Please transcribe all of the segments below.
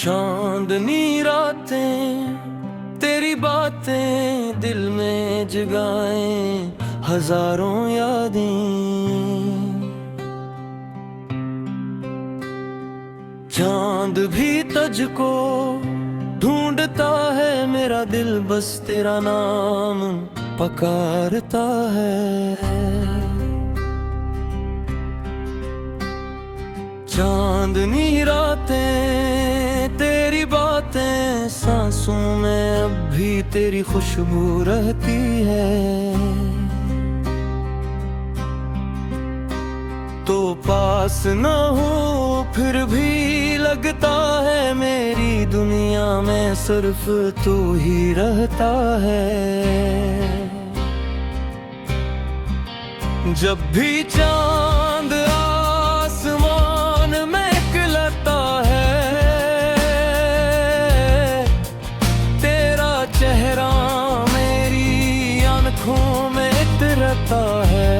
चांदनी रातें तेरी बातें दिल में जगाएं हजारों यादें। चांद भी तुझको ढूंढता है, मेरा दिल बस तेरा नाम पुकारता है। चांदनी रातें तेरी बातें सांसों में अब भी तेरी खुशबू रहती है। तो पास न हो फिर भी लगता है, मेरी दुनिया में सिर्फ तू ही रहता है। जब भी चांद आसमान में निकलता है, तेरा चेहरा मेरी आंखों में उतरता है।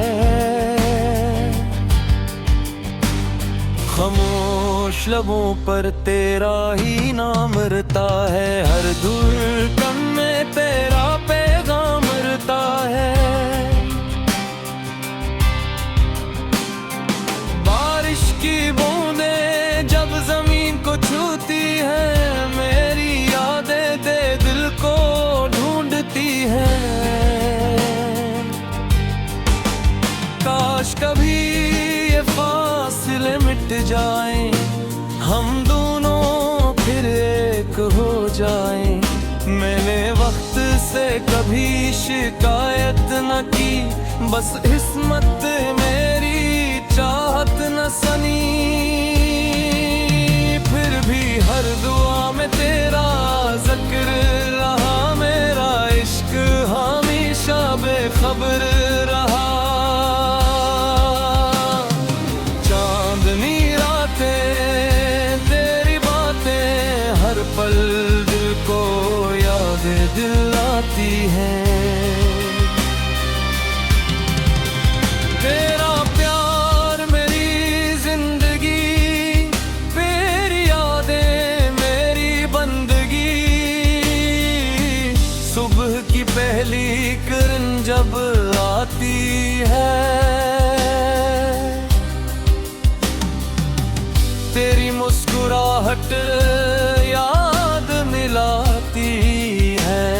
खामोश लबों पर तेरा ही नाम रहता है, हर धड़कन में तेरा पैगाम रहता है। बारिश की बूंदें जब जमीन को छूती है, मेरी यादें दे दिल को ढूंढती हैं। काश कभी ये फासले मिट जाएं, हम दोनों फिर एक हो जाएं। मैंने वक्त से कभी शिकायत न की, बस किस्मत मेरी चाहत न सनी। फिर भी हर दुआ में तेरा जिक्र रहा, मेरा इश्क हमेशा बेखबर रहा। चांदनी रातें तेरी बातें हर पल दिल को याद दिलाती हैं। तेरा प्यार मेरी जिंदगी, तेरी यादें मेरी बंदगी। सुबह की पहली किरण जब आती है, तेरी मुस्कुराहट याद मिलाती है।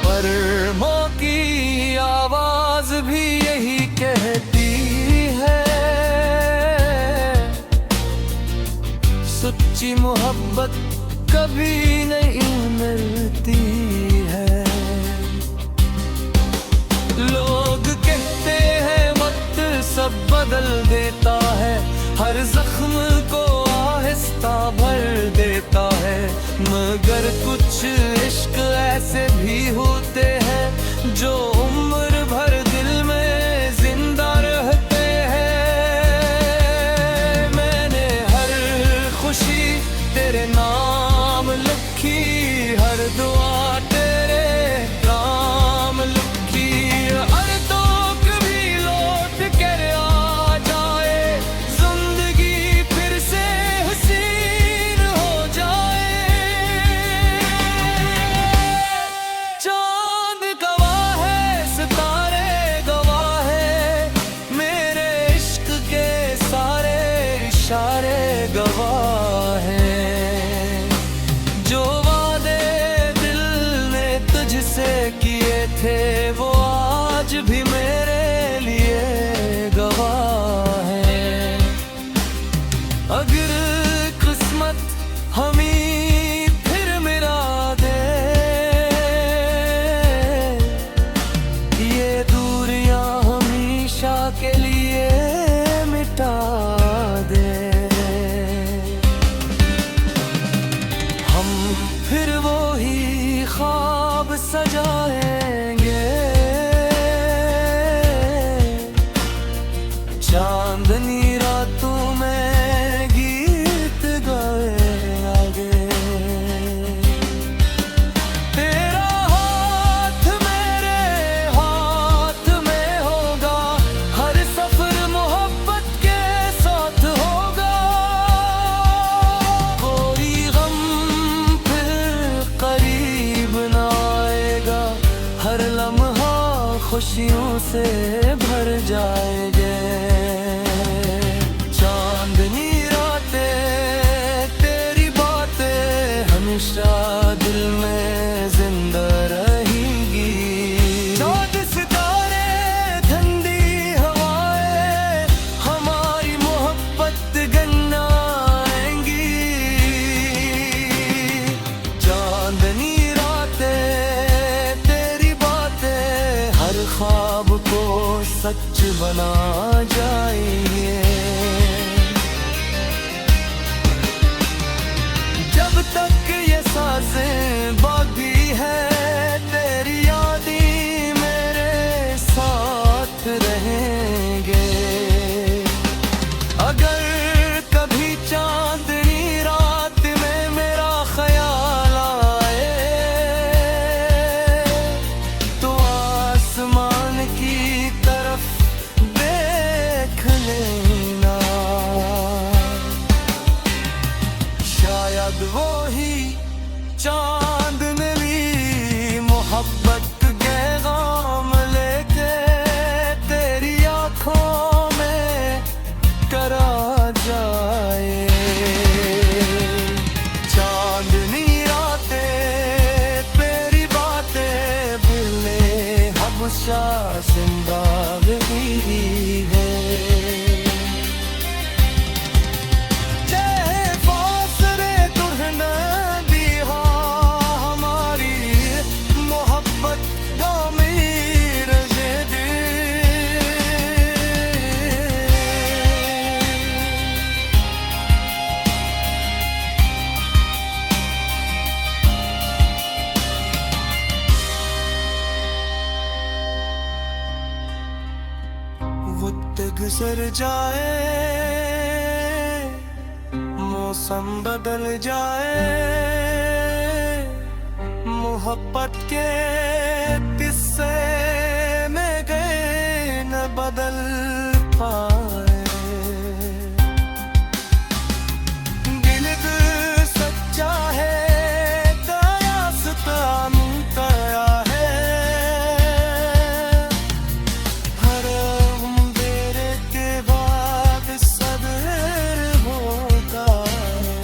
परमों की आवाज भी यही कहती है, सच्ची मोहब्बत कभी नहीं मिलती है। लोग कहते हैं वक्त सब बदल देता है, हर जख्म को आहिस्ता भर देता है। मगर कुछ इश्क ऐसे भी होते हैं जो उम्र भर दिल में जिंदा रहते हैं। मैंने हर खुशी तेरे नाम लिखी, हर दुआ तेरे नाम लिखी। अरे तो कभी लौट कर आ जाए, जिंदगी फिर से हसीन हो जाए। चांद गवाह है, सितारे गवाह है, मेरे इश्क के सारे इशारे गवाह हैं। जो वादे दिल ने तुझसे किए थे, वो आज भी मेरे लिए गवाह हैं। अगर किस्मत हमें फिर मिला दे, ये दूरियां हमेशा के लिए मिटा दे, हम फिर वो ही ख्वाब सजाएंगे। चांदनी रातों में गीत गाए खुशियों से भर जाएंगे। चांदनी रातें तेरी बातें हमेशा दिल में जिंदा रहेंगी। चाँद सितारे ठंडी हवाएं हमारी मोहब्बत गन्नाएंगी। चांदनी रातें तेरी बातें हर ख्वाब को सच बना जाएंगे। जब तक ये सांसें बाकी है तेरी यादें मेरे साथ रहेंगे। अगर कभी चांदनी रात में मेरा ख्याल आए तो आसमान की तरफ देख लेना। शायद वो ही चांदनी मोहब्बत के गाम लेके तेरी आंखों में करा जाए। चांदनी रातें तेरी बातें बिले हमेशा जिंदा रही है। वक्त गुजर जाए मौसम बदल जाए मोहब्बत के किस्से में गए न बदल पाए। दिल सच्चा है दास्तां मुनतहा है। हर अंधेरे के बाद सब्र होता है।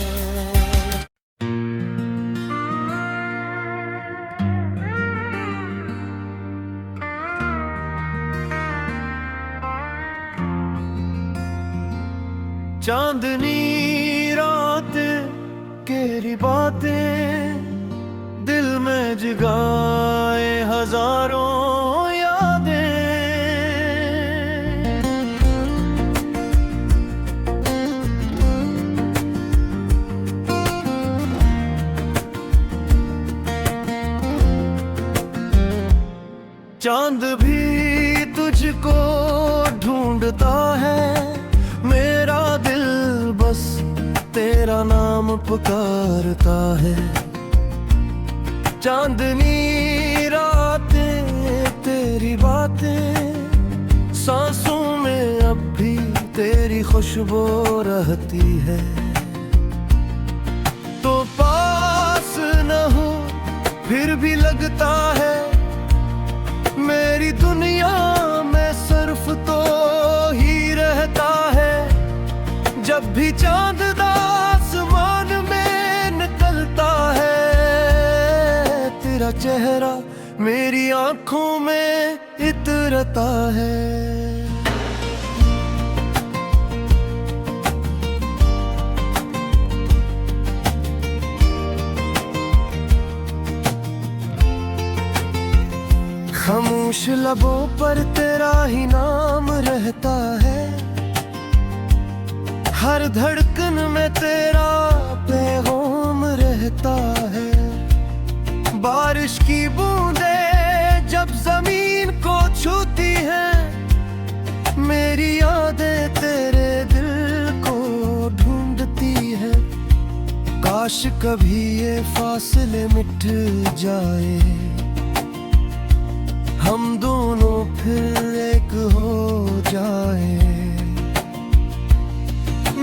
चांदनी रात तेरी बातें दिल में जगाए हजारों यादें। चांद भी तुझको ढूंढता है मेरा दिल बस तेरा नाम पुकारता है। चांदनी रातें तेरी बातें सांसों में अब भी तेरी खुशबू रहती है। तो पास न हो फिर भी लगता है मेरी दुनिया में सिर्फ तो ही रहता है। जब भी चांद आसमान में निकलता है तेरा चेहरा मेरी आंखों में इतरता है। खामोश लबों पर तेरा ही नाम रहता है। हर धड़कन में तेरा पैगाम रहता है। बारिश की बूंदें जब जमीन को छूती हैं मेरी यादें तेरे दिल को ढूंढती है। काश कभी ये फासले मिट जाए हम दोनों फिर एक हो जाए।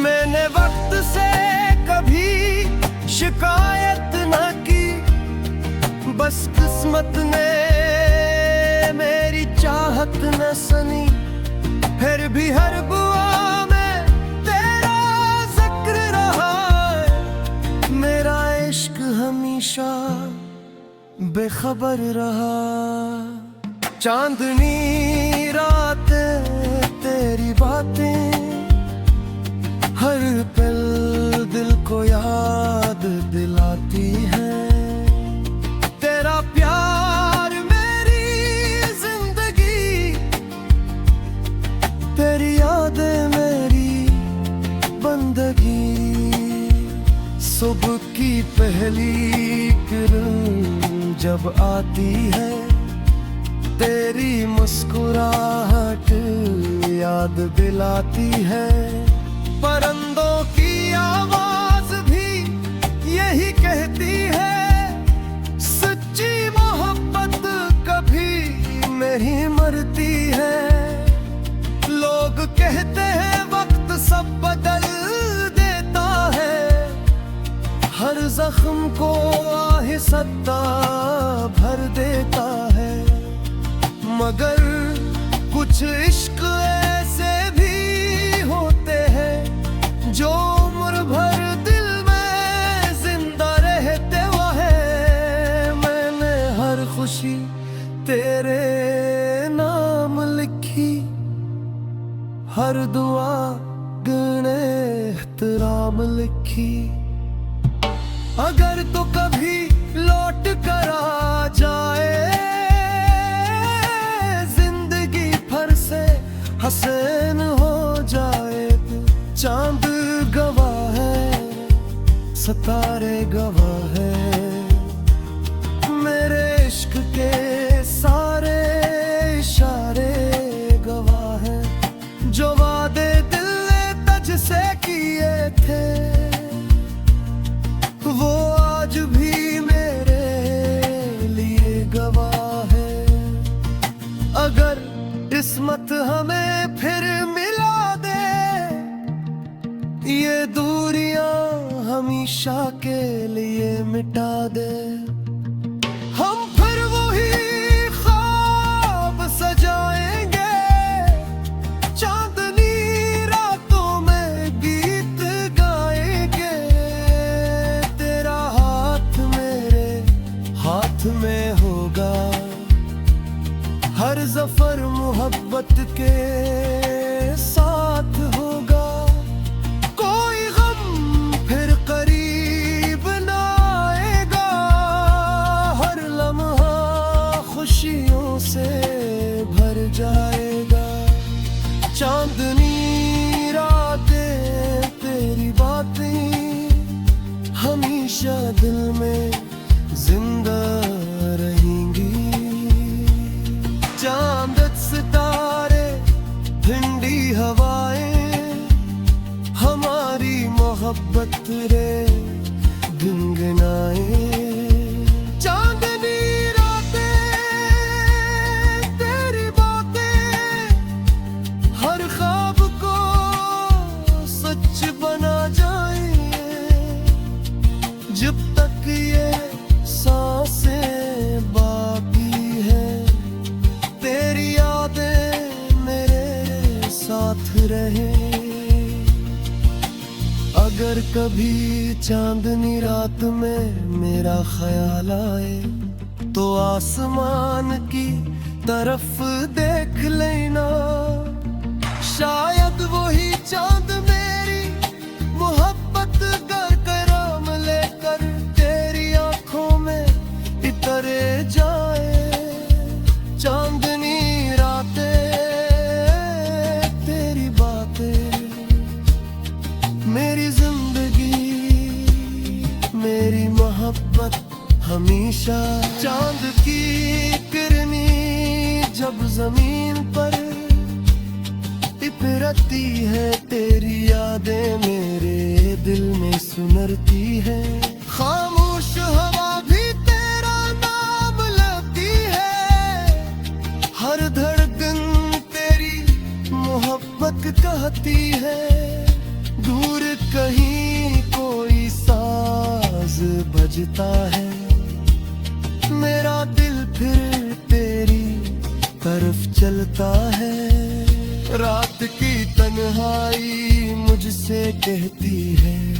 मैंने वक्त से कभी शिकायत न की बस किस्मत ने मेरी चाह बात न सुनी, फिर भी हर दुआ में तेरा जिक्र रहा है। मेरा इश्क हमेशा बेखबर रहा। चांदनी रातें तेरी बातें हर पल दिल को याद दिलाती है। तेरा प्यार मेरी जिंदगी, तेरी यादें मेरी बंदगी। सुबह की पहली किरण जब आती है, तेरी मुस्कुराहट याद दिलाती है। परिंदों की आवाज भी यही कहती है, सच्ची मोहब्बत कभी नहीं मरती है। लोग कहते हैं वक्त सब बदल देता है, हर जख्म को आहिस्ता भर देता है। मगर कुछ इश्क ऐसे भी होते हैं जो उम्र भर दिल में जिंदा रहते हुए। मैंने हर खुशी तेरे नाम लिखी, हर दुआ गणे एहतराम लिखी। अगर तो कभी लौट कर आ जाए, जिंदगी भर से हसीन हो जाए। चांद गवाह है, सितारे गवाह है, मेरे इश्क के सारे इशारे गवाह है। जो वादे दिल ने तुझसे किए थे, वो आज भी मेरे लिए गवाह है। अगर किस्मत हमें फिर मिला दे, ये दूरियां हमेशा के लिए मिटा दे। हम फिर वही ख्वाब सजाएंगे, चांदनी रातों में गीत गाएंगे। तेरा हाथ मेरे हाथ में होगा, हर जफर मोहब्बत के साथ होगा। कोई गम फिर करीब ना आएगा, हर लम्हा खुशियों से भर जाएगा। चांदनी रातें तेरी बातें हमेशा दिल में जिंदा रहेंगी। चांद सितारे ठंडी हवाएं हमारी मोहब्बत रे गुनगुनाए। चांदनी रातें तेरी बातें हर ख्वाब को सच बना जाए। जब तक ये सांसें बाकी है, तेरी यादें मेरे साथ रहे। अगर कभी चांदनी रात में मेरा ख्याल आए, तो आसमान की तरफ देख लेना। शायद वही चांद मेरी मोहब्बत कर कराम लेकर तेरी आंखों में इतरे जाए। चांदनी रातें तेरी बातें मेरी जिंदगी, मेरी मोहब्बत हमेशा। चांद की किरनी जब जमीन पर इतरती है, तेरी यादें मेरे दिल में सुनरती है। खामोश हवा भी तेरा नाम लेती है, हर धड़कन तेरी मोहब्बत कहती है। दूर कहीं कोई साज बजता है, मेरा दिल फिर तेरी तरफ चलता है। रात की तन्हाई मुझसे कहती है